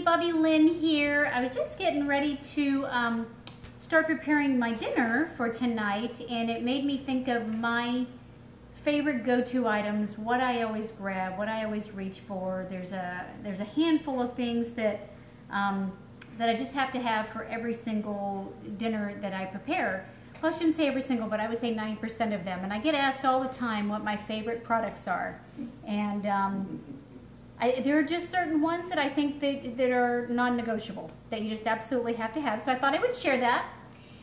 Bobby Lynn here. I was just getting ready to start preparing my dinner for tonight, and it made me think of my favorite go-to items, what I always grab, what I always reach for. There's a handful of things that that I just have to have for every single dinner that I prepare. Well, I shouldn't say every single, but I would say 90% of them. And I get asked all the time what my favorite products are, and there are just certain ones that I think that are non-negotiable, that you just absolutely have to have. So I thought I would share that.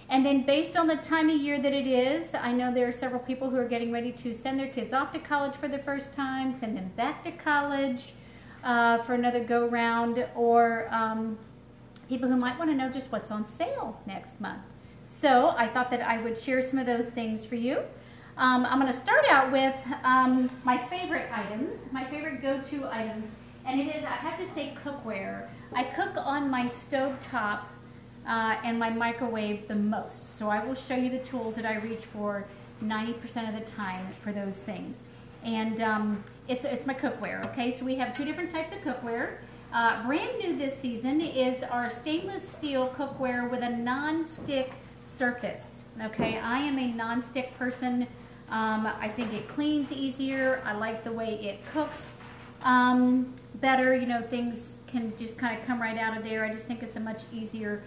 And then based on the time of year that it is, I know there are several people who are getting ready to send their kids off to college for the first time, send them back to college for another go-round, or people who might want to know just what's on sale next month. So I thought that I would share some of those things for you. I'm going to start out with my favorite items, my favorite go-to items, and it is, I have to say, cookware. I cook on my stove top and my microwave the most, so I will show you the tools that I reach for 90% of the time for those things. And it's my cookware, okay? So we have two different types of cookware. Brand new this season is our stainless steel cookware with a non-stick surface. Okay, I am a non-stick person. I think it cleans easier. I like the way it cooks better. You know, things can just kind of come right out of there. I just think it's a much easier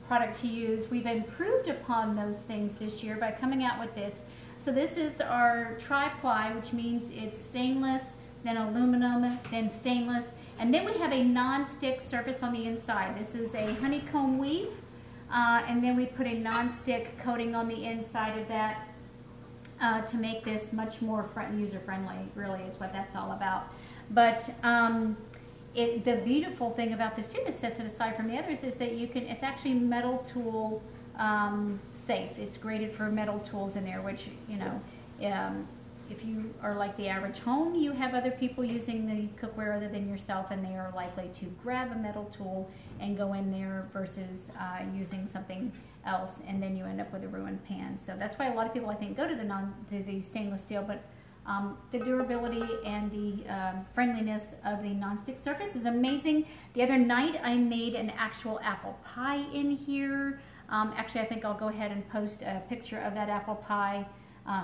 product to use. We've improved upon those things this year by coming out with this. So this is our tri-ply, which means it's stainless, then aluminum, then stainless, and then we have a non-stick surface on the inside. This is a honeycomb weave. And then we put a non-stick coating on the inside of that to make this much more user-friendly, really is what that's all about. But the beautiful thing about this too, that sets it aside from the others, is that it's actually metal tool safe. It's graded for metal tools in there, which, you know, if you are like the average home, you have other people using the cookware other than yourself, and they are likely to grab a metal tool and go in there versus using something else, and then you end up with a ruined pan. So that's why a lot of people, I think, go to the stainless steel, but the durability and the friendliness of the nonstick surface is amazing. The other night I made an actual apple pie in here. Actually, I think I'll go ahead and post a picture of that apple pie.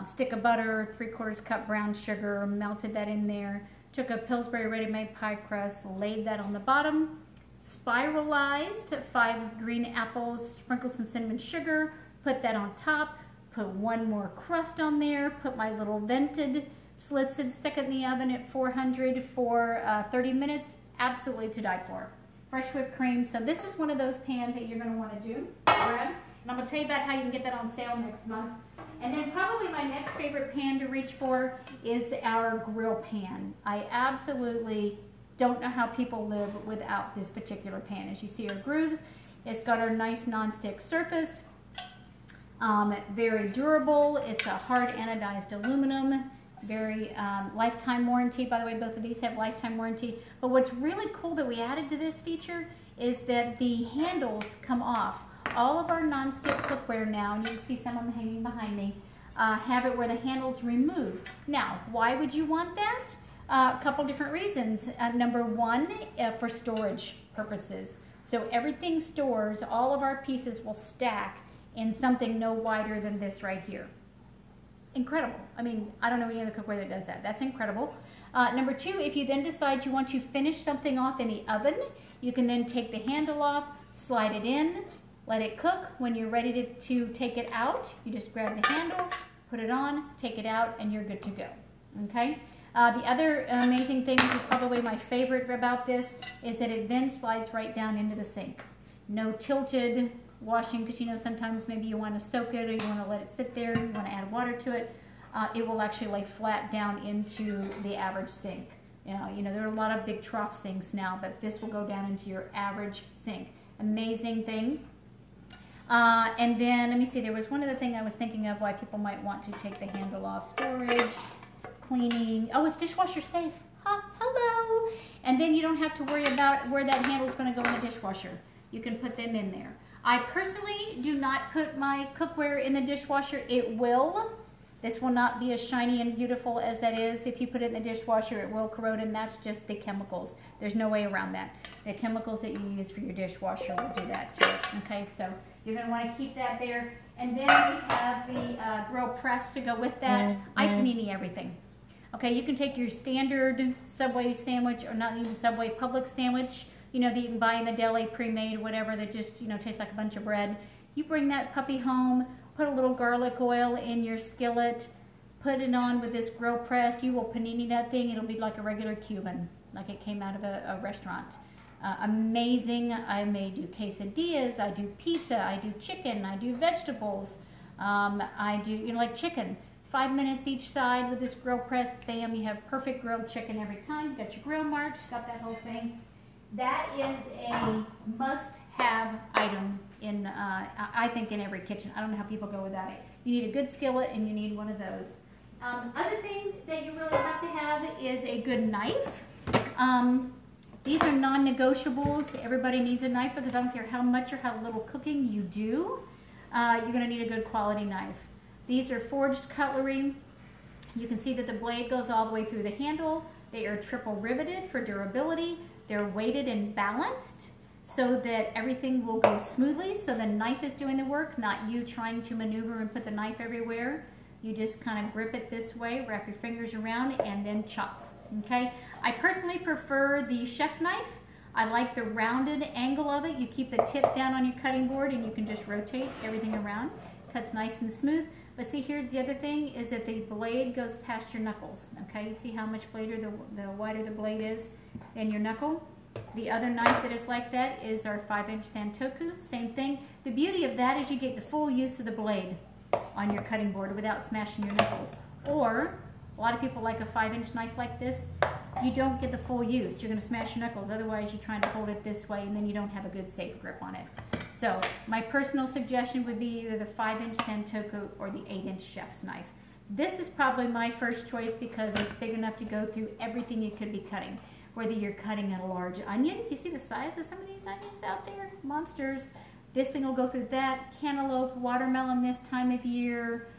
Stick of butter, 3/4 cup brown sugar, melted that in there, took a Pillsbury ready-made pie crust, laid that on the bottom, spiralized 5 green apples, sprinkled some cinnamon sugar, put that on top, put one more crust on there, put my little vented slits and stuck it in the oven at 400 for 30 minutes. Absolutely to die for. Fresh whipped cream. So this is one of those pans that you're going to want to grab. And I'm going to tell you about how you can get that on sale next month. And then probably my next favorite pan to reach for is our grill pan. I absolutely don't know how people live without this particular pan. As you see our grooves, it's got our nice non-stick surface. Very durable. It's a hard anodized aluminum. Very lifetime warranty. By the way, both of these have lifetime warranty. But what's really cool that we added to this feature is that the handles come off. All of our non-stick cookware now, and you can see some of them hanging behind me, have it where the handle's removed. Now, why would you want that? A couple different reasons. Number one, for storage purposes. So everything stores, all of our pieces will stack in something no wider than this right here. Incredible. I mean, I don't know any other cookware that does that. That's incredible. Number two, if you then decide you want to finish something off in the oven, you can then take the handle off, slide it in, let it cook. When you're ready to take it out, you just grab the handle, put it on, take it out, and you're good to go. Okay? The other amazing thing, which is probably my favorite about this, is that it then slides right down into the sink. No tilted washing, because you know sometimes maybe you want to soak it or you want to let it sit there, you want to add water to it. It will actually lay flat down into the average sink. You know, there are a lot of big trough sinks now, but this will go down into your average sink. Amazing thing. And then, let me see, there was one other thing I was thinking of why people might want to take the handle off. Storage, cleaning. Oh, it's dishwasher safe. Huh? Hello. And then you don't have to worry about where that handle is going to go in the dishwasher. You can put them in there. I personally do not put my cookware in the dishwasher. It will This will not be as shiny and beautiful as that is. If you put it in the dishwasher, it will corrode, and that's just the chemicals. There's no way around that. The chemicals that you use for your dishwasher will do that to it. Okay, so you're going to want to keep that there. And then we have the grill press to go with that. I panini everything. Okay, you can take your standard Subway sandwich, or not even Subway, Publix sandwich, you know, that you can buy in the deli, pre-made, whatever, that just, you know, tastes like a bunch of bread. You bring that puppy home, put a little garlic oil in your skillet, put it on with this grill press. You will panini that thing. It'll be like a regular Cuban, like it came out of a restaurant. Amazing. I may do quesadillas, I do pizza, I do chicken, I do vegetables. I do, you know, like chicken. 5 minutes each side with this grill press, bam, you have perfect grilled chicken every time. You got your grill marks, got that whole thing. That is a must-have item in, I think, in every kitchen. I don't know how people go without it. You need a good skillet and you need one of those. Other thing that you really have to have is a good knife. These are non-negotiables. Everybody needs a knife because I don't care how much or how little cooking you do. You're going to need a good quality knife. These are forged cutlery. You can see that the blade goes all the way through the handle. They are triple riveted for durability. They're weighted and balanced so that everything will go smoothly. So the knife is doing the work, not you trying to maneuver and put the knife everywhere. You just kind of grip it this way, wrap your fingers around, and then chop. Okay? I personally prefer the chef's knife. I like the rounded angle of it. You keep the tip down on your cutting board and you can just rotate everything around. Cuts nice and smooth. But see, here's the other thing, is that the blade goes past your knuckles. Okay, you see how much the wider the blade is than your knuckle? The other knife that is like that is our 5-inch Santoku. Same thing. The beauty of that is you get the full use of the blade on your cutting board without smashing your knuckles. Or, a lot of people like a 5-inch knife like this. You don't get the full use. You're going to smash your knuckles. Otherwise, you're trying to hold it this way and then you don't have a good safe grip on it. So my personal suggestion would be either the 5-inch Santoku or the 8-inch chef's knife. This is probably my first choice because it's big enough to go through everything you could be cutting. Whether you're cutting a large onion, you see the size of some of these onions out there? Monsters. This thing will go through that. Cantaloupe, watermelon this time of year,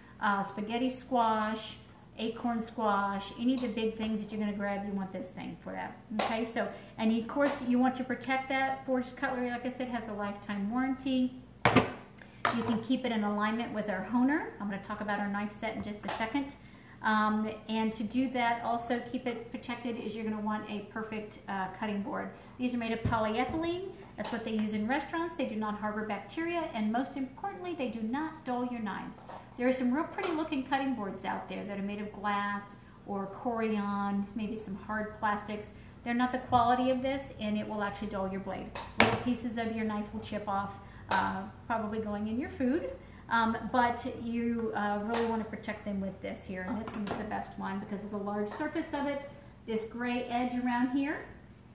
spaghetti squash, acorn squash, any of the big things that you're going to grab, you want this thing for that. Okay, so, and of course you want to protect that. Forged cutlery, like I said, has a lifetime warranty. You can keep it in alignment with our honer. I'm going to talk about our knife set in just a second. And to do that, also keep it protected, is you're going to want a perfect cutting board. These are made of polyethylene. That's what they use in restaurants. They do not harbor bacteria, and most importantly, they do not dull your knives. There are some real pretty looking cutting boards out there that are made of glass or Corian, maybe some hard plastics. They're not the quality of this, and it will actually dull your blade. Little pieces of your knife will chip off, probably going in your food. But you really want to protect them with this here, and this one's the best one because of the large surface of it. This gray edge around here,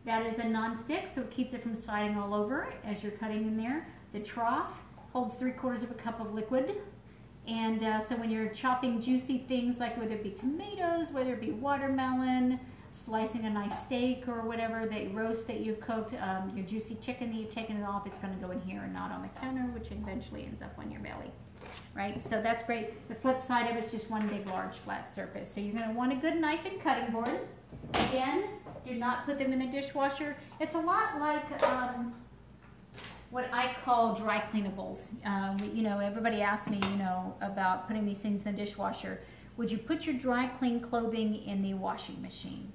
that is a non-stick, so it keeps it from sliding all over as you're cutting in there. The trough holds 3/4 of a cup of liquid, and so when you're chopping juicy things, like whether it be tomatoes, whether it be watermelon, slicing a nice steak or whatever, the roast that you've cooked, your juicy chicken that you've taken it off, it's going to go in here and not on the counter, which eventually ends up on your belly, right? So that's great. The flip side of it is just one big large flat surface. So you're going to want a good knife and cutting board. Again, do not put them in the dishwasher. It's a lot like what I call dry cleanables. You know, everybody asks me, you know, about putting these things in the dishwasher. Would you put your dry clean clothing in the washing machine?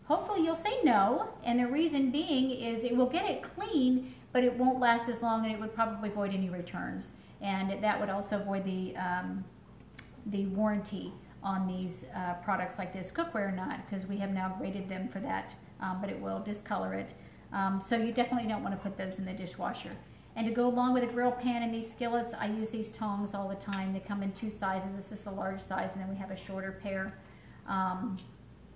Hopefully you'll say no, and the reason being is it will get it clean, but it won't last as long, and it would probably avoid any returns. And that would also avoid the warranty on these products like this cookware nut, because we have now graded them for that, but it will discolor it. So you definitely don't want to put those in the dishwasher. And to go along with a grill pan and these skillets, I use these tongs all the time. They come in 2 sizes. This is the large size, and then we have a shorter pair.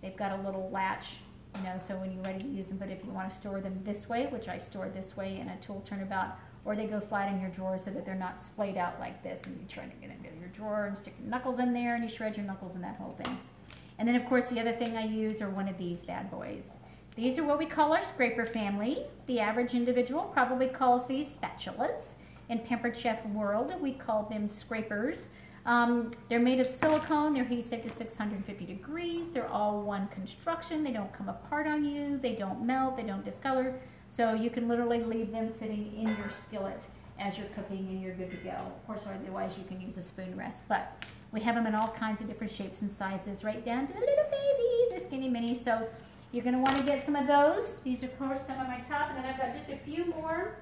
They've got a little latch, you know, so when you're ready to use them. But if you want to store them this way, which I store this way in a tool turnabout, or they go flat in your drawer so that they're not splayed out like this, and you're trying to get into your drawer and stick your knuckles in there, and you shred your knuckles in that whole thing. And then, of course, the other thing I use are one of these bad boys. These are what we call our scraper family. The average individual probably calls these spatulas. In Pampered Chef world, we call them scrapers. They're made of silicone. They're heat safe to 650 degrees. They're all one construction. They don't come apart on you. They don't melt. They don't discolor. So you can literally leave them sitting in your skillet as you're cooking and you're good to go. Of course, otherwise you can use a spoon rest. But we have them in all kinds of different shapes and sizes, right down to the little baby, the skinny mini. So you're going to want to get some of those. These are, of course, some of my top. And then I've got just a few more.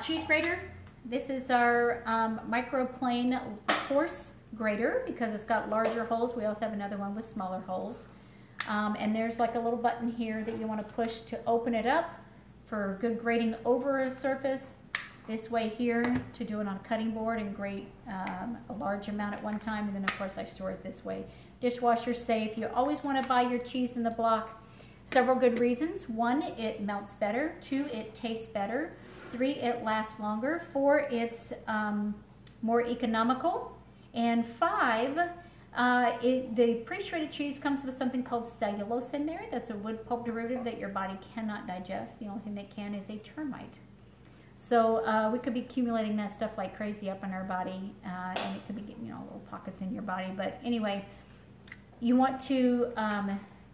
Cheese grater. This is our microplane coarse grater because it's got larger holes. We also have another one with smaller holes. And there's like a little button here that you want to push to open it up for good grating over a surface. This way here to do it on a cutting board and grate a large amount at one time. And then of course I store it this way. Dishwasher safe. You always want to buy your cheese in the block. Several good reasons. 1, it melts better. 2, it tastes better. 3, it lasts longer. 4, it's more economical. And 5, the pre-shredded cheese comes with something called cellulose in there. That's a wood pulp derivative that your body cannot digest. The only thing that can is a termite. So we could be accumulating that stuff like crazy up in our body, and it could be, little pockets in your body. But anyway, you want to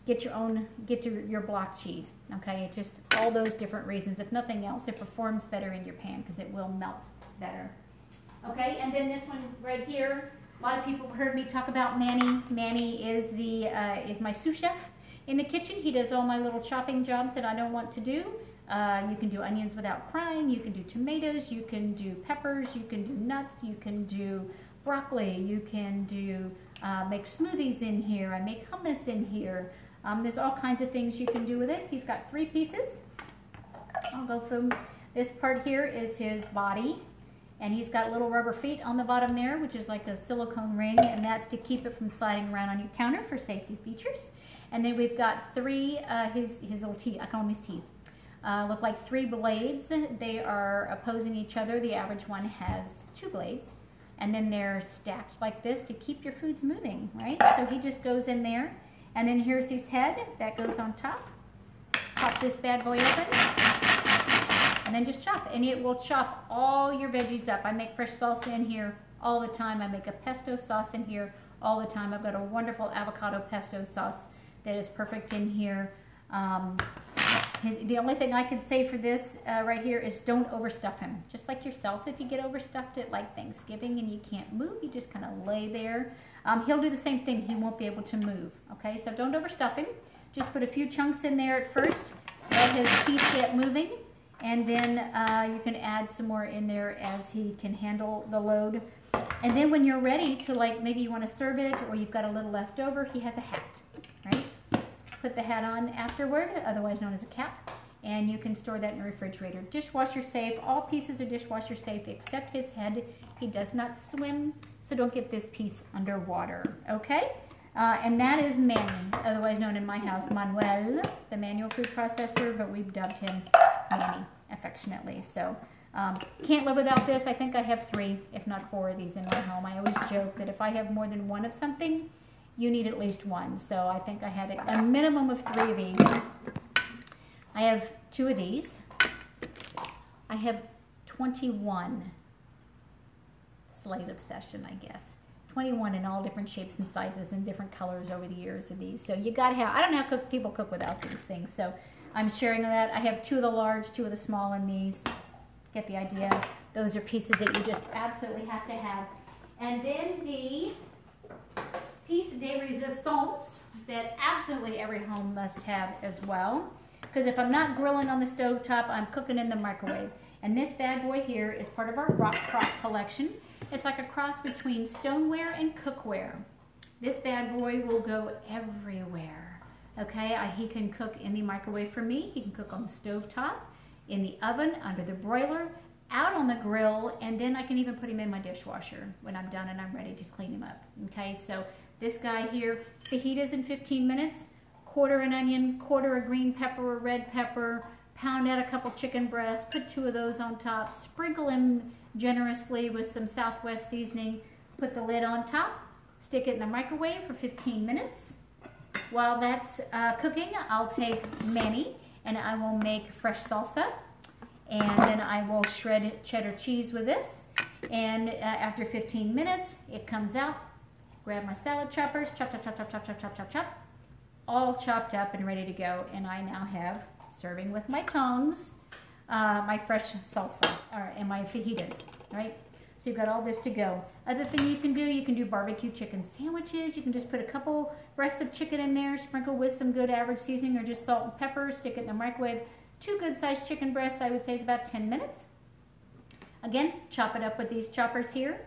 get your block cheese. Okay, it's just all those different reasons. If nothing else, it performs better in your pan because it will melt better. Okay, and then this one right here. A lot of people have heard me talk about Manny. Manny is my sous chef in the kitchen. He does all my little chopping jobs that I don't want to do. You can do onions without crying. You can do tomatoes. You can do peppers. You can do nuts. You can do broccoli. You can do make smoothies in here. I make hummus in here. There's all kinds of things you can do with it. He's got 3 pieces. I'll go through. This part here is his body. And he's got little rubber feet on the bottom there, which is like a silicone ring, and that's to keep it from sliding around on your counter for safety features. And then we've got 3, his little teeth, I call them his teeth, look like 3 blades. They are opposing each other. The average one has 2 blades. And then they're stacked like this to keep your foods moving, right? So he just goes in there. And then here's his head. That goes on top. Pop this bad boy open. And then just chop, and it will chop all your veggies up. I make fresh salsa in here all the time. I make a pesto sauce in here all the time. I've got a wonderful avocado pesto sauce that is perfect in here. The only thing I can say for this right here is don't overstuff him. Just like yourself, if you get overstuffed at like Thanksgiving and you can't move, you just kind of lay there. He'll do the same thing. He won't be able to move. Okay, so don't overstuff him. Just put a few chunks in there at first. Let his teeth get moving. And then you can add some more in there as he can handle the load. And then when you're ready to, like, maybe you want to serve it or you've got a little left over, he has a hat, right? Put the hat on afterward, otherwise known as a cap, and you can store that in the refrigerator. Dishwasher safe. All pieces are dishwasher safe except his head. He does not swim, so don't get this piece underwater, okay? And that is Manny, otherwise known in my house, Manuel, the manual food processor, but we've dubbed him Manny affectionately. So can't live without this. I think I have 3, if not 4 of these in my home. I always joke that if I have more than 1 of something, you need at least 1. So I think I had a minimum of 3 of these. I have 2 of these. I have 21. Slate obsession, I guess. 21 in all different shapes and sizes and different colors over the years of these. So you gotta have, I don't know how people cook without these things. So I'm sharing that. I have 2 of the large, 2 of the small in these. Get the idea. Those are pieces that you just absolutely have to have. And then the piece de resistance that absolutely every home must have as well. Because if I'm not grilling on the stove top, I'm cooking in the microwave. And this bad boy here is part of our Rock Crock collection. It's like a cross between stoneware and cookware. This bad boy will go everywhere. Okay, he can cook in the microwave for me. He can cook on the stove top, in the oven, under the broiler, out on the grill, and then I can even put him in my dishwasher when I'm done and I'm ready to clean him up. Okay, so this guy here, fajitas in 15 minutes, quarter an onion, quarter a green pepper or red pepper, pound out a couple chicken breasts, put 2 of those on top, sprinkle him generously with some Southwest seasoning, put the lid on top, stick it in the microwave for 15 minutes. While that's cooking, I'll take Manny and I will make fresh salsa, and then I will shred cheddar cheese with this. And after 15 minutes, it comes out. Grab my salad choppers, chop, chop, chop, chop, chop, chop, chop, chop, chop, all chopped up and ready to go. And I now have, serving with my tongs, my fresh salsa and my fajitas, right? So you've got all this to go. Other thing you can do barbecue chicken sandwiches. You can just put a couple breasts of chicken in there, sprinkle with some good average seasoning or just salt and pepper, stick it in the microwave. 2 good-sized chicken breasts, I would say, is about 10 minutes. Again, chop it up with these choppers here.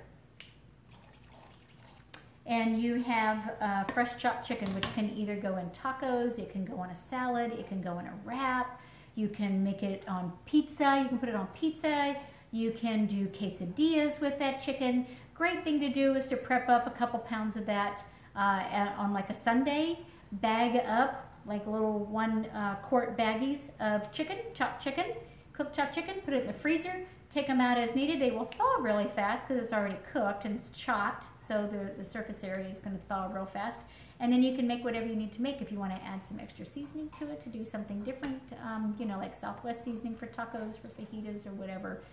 And you have fresh chopped chicken, which can either go in tacos, it can go on a salad, it can go in a wrap. You can make it on pizza, you can put it on pizza. You can do quesadillas with that chicken. Great thing to do is to prep up a couple pounds of that on like a Sunday. Bag up like little 1 quart baggies of chicken, chopped chicken, cooked chopped chicken, put it in the freezer. Take them out as needed. They will thaw really fast because it's already cooked and it's chopped, so the surface area is going to thaw real fast. And then you can make whatever you need to make if you want to add some extra seasoning to it to do something different, you know, like Southwest seasoning for tacos, for fajitas, or whatever.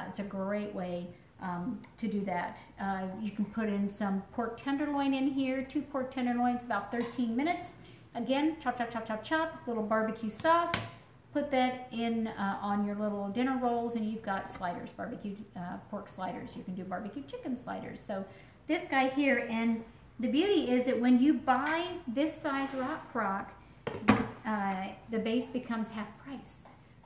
It's a great way to do that. You can put in some pork tenderloin in here, 2 pork tenderloins, about 13 minutes. Again, chop, chop, chop, chop, chop, little barbecue sauce. Put that in on your little dinner rolls, and you've got sliders, barbecue pork sliders. You can do barbecue chicken sliders. So this guy here, and the beauty is that when you buy this size rock crock, the base becomes half price.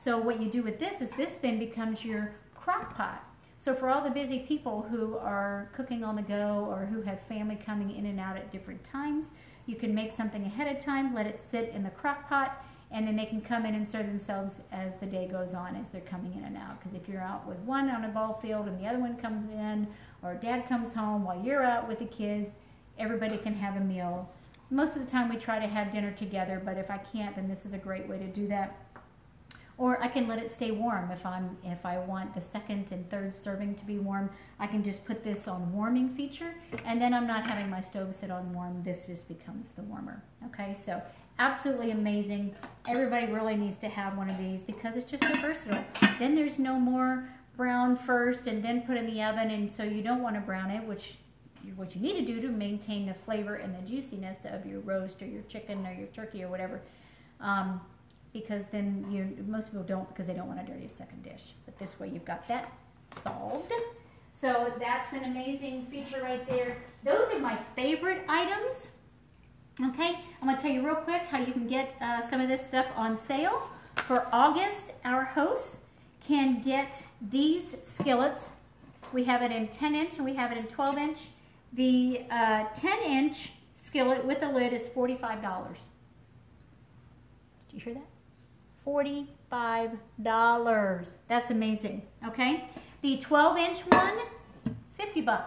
So what you do with this is this then becomes your crock pot. So for all the busy people who are cooking on the go or who have family coming in and out at different times, you can make something ahead of time, let it sit in the crock pot, and then they can come in and serve themselves as the day goes on, as they're coming in and out. Because if you're out with one on a ball field and the other one comes in, or dad comes home while you're out with the kids, everybody can have a meal. Most of the time we try to have dinner together, but if I can't, then this is a great way to do that. Or I can let it stay warm. If I want the second and third serving to be warm, I can just put this on warming feature, and then I'm not having my stove sit on warm. This just becomes the warmer. Okay, so absolutely amazing. Everybody really needs to have one of these because it's just so versatile. Then there's no more brown first and then put in the oven, and so you don't want to brown it, which what you need to do to maintain the flavor and the juiciness of your roast or your chicken or your turkey or whatever. Because then most people don't, because they don't want to dirty a second dish. But this way you've got that solved. So that's an amazing feature right there. Those are my favorite items. Okay, I'm going to tell you real quick how you can get some of this stuff on sale. For August, our hosts can get these skillets. We have it in 10-inch and we have it in 12-inch. The 10-inch skillet with a lid is $45. Did you hear that? $45. That's amazing, okay? The 12-inch one, $50. $50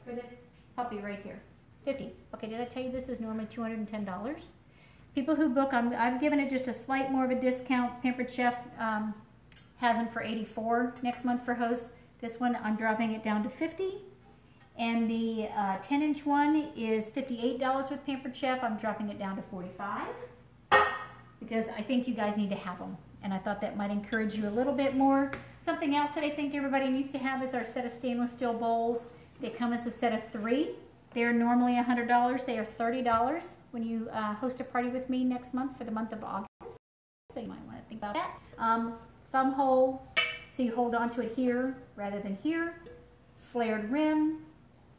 for this puppy right here. 50. Okay, did I tell you this is normally $210? People who book, I've given it just a slight more of a discount. Pampered Chef has them for $84 next month for hosts. This one, I'm dropping it down to $50. And the 10-inch one is $58 with Pampered Chef. I'm dropping it down to $45 because I think you guys need to have them. And I thought that might encourage you a little bit more. Something else that I think everybody needs to have is our set of stainless steel bowls. They come as a set of 3. They're normally $100. They are $30 when you host a party with me next month for the month of August. So you might want to think about that. Thumb hole, so you hold on to it here rather than here. Flared rim,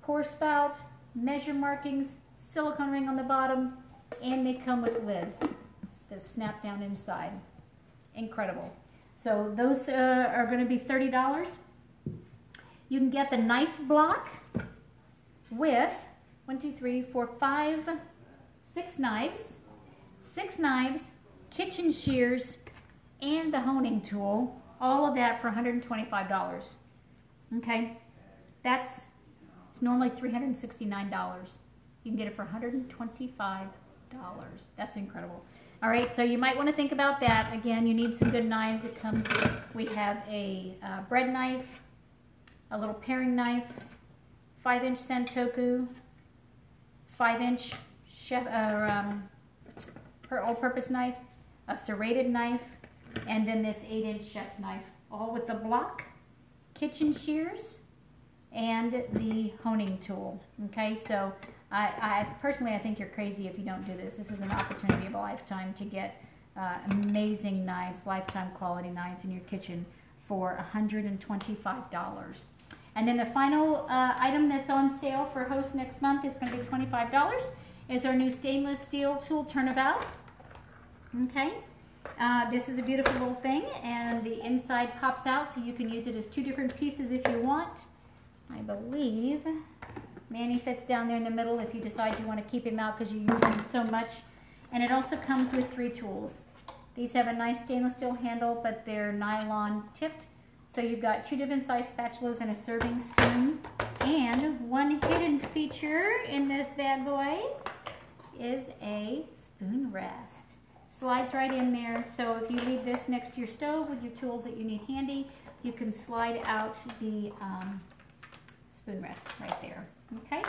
pour spout, measure markings, silicone ring on the bottom, and they come with lids that snap down inside. Incredible. So those are going to be $30. You can get the knife block with 1, 2, 3, 4, 5, 6 knives, 6 knives, kitchen shears, and the honing tool. All of that for $125. Okay, it's normally $369. You can get it for $125. That's incredible. All right, so you might want to think about that. Again, you need some good knives. It comes with, we have a bread knife, a little paring knife, 5-inch Santoku, 5-inch chef all-purpose knife, a serrated knife, and then this 8-inch chef's knife, all with the block kitchen shears and the honing tool. Okay, so I personally, I think you're crazy if you don't do this. This is an opportunity of a lifetime to get amazing knives, lifetime quality knives in your kitchen for $125. And then the final item that's on sale for Host next month is going to be $25. Is our new stainless steel tool turnabout. Okay, this is a beautiful little thing, and the inside pops out, so you can use it as two different pieces if you want. I believe Manny fits down there in the middle if you decide you want to keep him out because you use him so much. And it also comes with 3 tools. These have a nice stainless steel handle, but they're nylon tipped. So you've got 2 different size spatulas and a serving spoon. And one hidden feature in this bad boy is a spoon rest. Slides right in there, so if you leave this next to your stove with your tools that you need handy, you can slide out the spoon rest right there. Okay?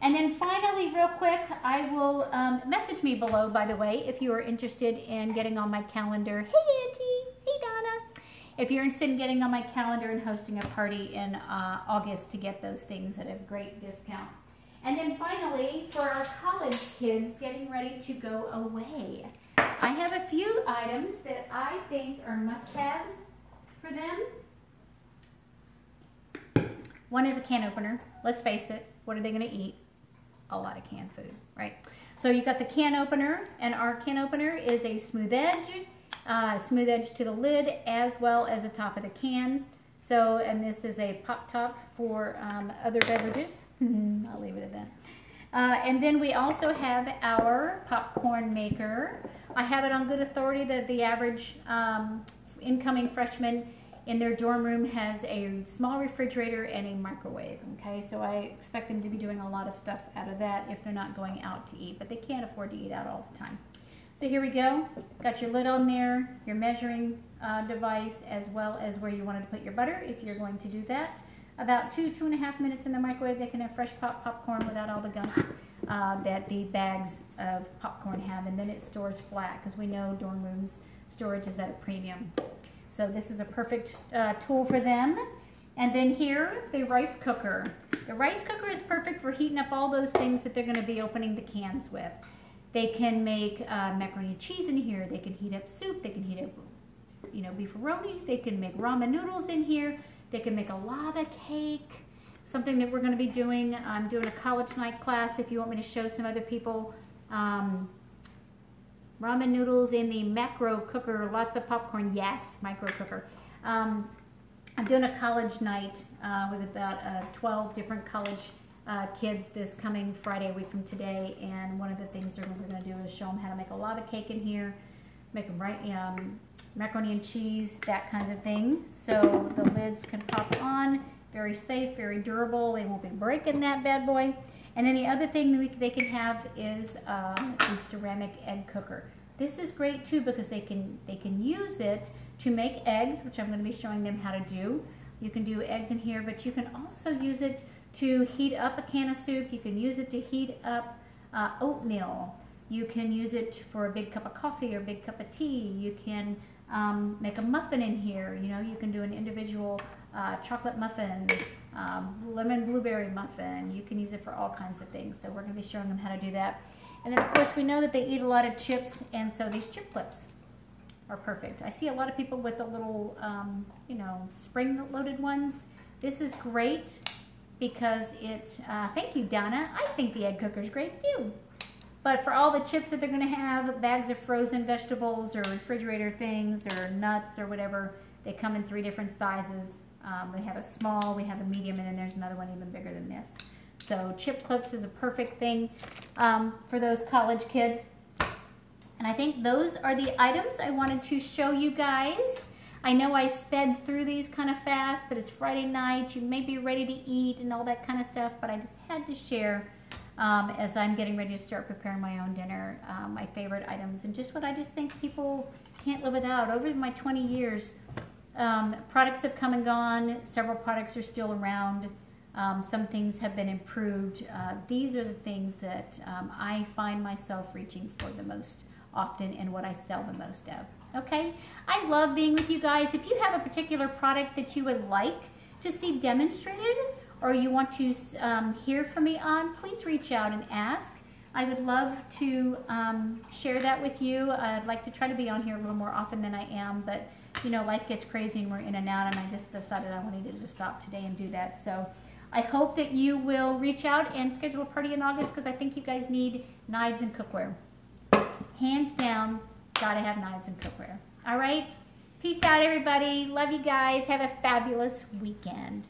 And then finally, real quick, I will message me below, by the way, if you are interested in getting on my calendar. Hey, Auntie. Hey, Donna. If you're interested in getting on my calendar and hosting a party in August to get those things at a great discount. And then finally, for our college kids getting ready to go away, I have a few items that I think are must-haves for them. One is a can opener. Let's face it, what are they going to eat? A lot of canned food, right? So you've got the can opener, and our can opener is a smooth edge to the lid as well as the top of the can. So, and this is a pop top for other beverages. I'll leave it at that. And then we also have our popcorn maker. I have it on good authority that the average incoming freshman in their dorm room has a small refrigerator and a microwave, okay? So I expect them to be doing a lot of stuff out of that if they're not going out to eat, but they can't afford to eat out all the time. So here we go. Got your lid on there, your measuring device, as well as where you wanted to put your butter if you're going to do that. About 2.5 minutes in the microwave, they can have fresh popcorn without all the gunk that the bags of popcorn have, and then it stores flat because we know dorm rooms storage is at a premium. So this is a perfect tool for them. And then here, the rice cooker. The rice cooker is perfect for heating up all those things that they're going to be opening the cans with. They can make macaroni and cheese in here. They can heat up soup. They can heat up, beefaroni. They can make ramen noodles in here. They can make a lava cake, something that we're going to be doing. I'm doing a college night class if you want me to show some other people. Ramen noodles in the macro cooker, lots of popcorn, yes, micro cooker. I'm doing a college night with about 12 different college kids this coming Friday, a week from today, and one of the things we're going to do is show them how to make a lava cake in here, make them macaroni and cheese, that kind of thing. So the lids can pop on, very safe, very durable. They won't be breaking that bad boy. And then the other thing they can have is a ceramic egg cooker. This is great too because they can use it to make eggs, which I'm going to be showing them how to do. You can do eggs in here, but you can also use it to heat up a can of soup. You can use it to heat up oatmeal. You can use it for a big cup of coffee or a big cup of tea. You can make a muffin in here. You can do an individual chocolate muffin, lemon blueberry muffin. You can use it for all kinds of things. So we're going to be showing them how to do that. And then of course we know that they eat a lot of chips, and so these chip clips are perfect. I see a lot of people with the little, spring-loaded ones. This is great because thank you, Donna. I think the egg cooker is great too. But for all the chips that they're going to have, bags of frozen vegetables or refrigerator things or nuts or whatever, they come in 3 different sizes. We have a small, we have a medium, and then there's another one even bigger than this. So chip clips is a perfect thing for those college kids. And I think those are the items I wanted to show you guys. I know I sped through these kind of fast, but it's Friday night. You may be ready to eat and all that kind of stuff, but I just had to share as I'm getting ready to start preparing my own dinner, my favorite items and just what I just think people can't live without. Over my 20 years, products have come and gone. Several products are still around. Some things have been improved. These are the things that I find myself reaching for the most often and what I sell the most of. Okay? I love being with you guys. If you have a particular product that you would like to see demonstrated or you want to hear from me on, please reach out and ask. I would love to share that with you. I'd like to try to be on here a little more often than I am, but you know, life gets crazy and we're in and out, and I just decided I wanted to stop today and do that. So I hope that you will reach out and schedule a party in August, because I think you guys need knives and cookware. Hands down, gotta have knives and cookware. All right? Peace out, everybody. Love you guys. Have a fabulous weekend.